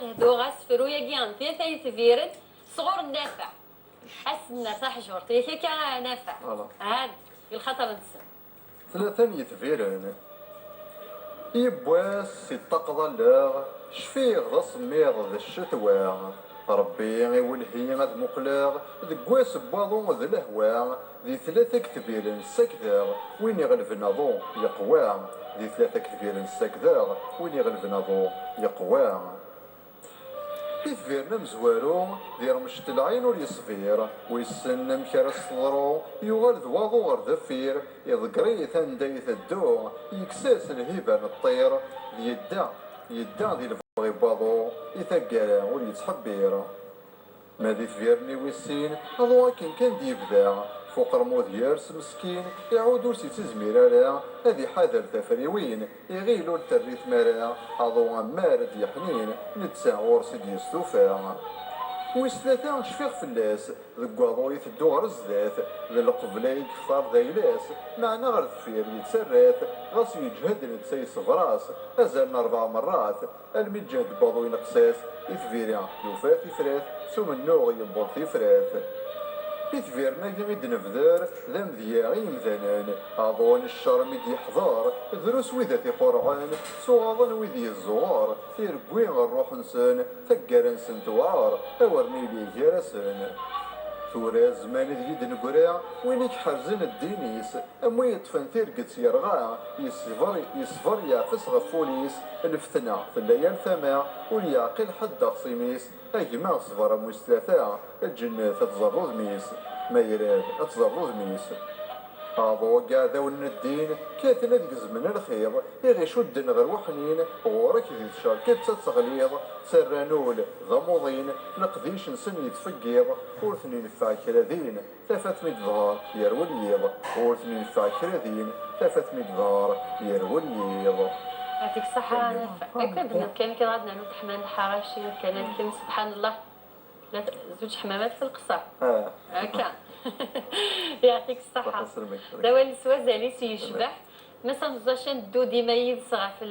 هدو غاسفرو ياكي غنفيا تايتفيرن صغور النافع حسنا صح جورتي ياكي كا نافع هاد الخطر نسن ثلاثة يتفيرن يبواس يتقضى لا شفيغ ذا سميغ ذا الشتوى ربي يولهي غاد مقلاغ دقواس بواضو ذا الهوا ذي ثلاثة كتبيرن سكذا وين يغلب ناضو يقوى ذي ثلاثة كتبيرن سكذا وين يغلب ناضو يقوى يثفيرنا مزوارو دير مشت العين وليصفير ويسن مكرس صدرو يوغال ذواضو غير ذفير يذكري ثندي ثدو يكساس الهبان الطير يدا ذي الفغي باضو يثقر وليتحبير ما ذي ثفيرني ويسين هذو كان ديبدا فوق رموذ يارس مسكين يعود ورسي تزمير على هذي حذر تفريوين يغيلو التريث مرا هذو عمار دي حنين نتسع ورسي دي السوفا ويسلاثا شفيغ فلاس ذقاضو يثدو غرزدات ذا القبلة يكثر ذيلاس معنا غير ذفير يتسرات غاس يجهد نتسي صفراس أزالنا 4 مرات المجهد باضو ينقساس يثفيريا يوفات يفراث سوم النوغ ينبور ثفراث يثفيرنا يمد نفذر ذا مذياعي مذنان أظن الشرم يدي حضار دروس وذا في قرعان صغاضا وذي الزوار يرقوي الروح نسان ثقر نسن توعار أورني لي جرسان ثورا زمان ذي نقرا وينك حرزن الدينيس أمو يطفن ثيرقت يرغى يصفر يعفس غفوليس الفتنة في الليال ثما وليعقل حد خصيميس أجمع صفر مستثاء الجنة تتزرد ميس ما يراد تزرد ميس هذا قاعد ون الدين كاتنا ذيك زمن الخير يغي شدن غير وحنين غورك ذي تشاركت تتغليظ سرانول ضموضين نقديش نسن يتفقيض ورثني نفع كراذين ثفت ميت ظهر يروي اليض ورثني نفع كراذين ثفت ميت ظهر يروي اليض. يعطيك الصحة. أكيد كان غادنا نوت حمام الحراشي كان سبحان الله لا زوج حمامات في القصر. هكا. يعطيك الصحة. دوا السوا زاليس يشبح ما سنزاشن دو ديما يصغى في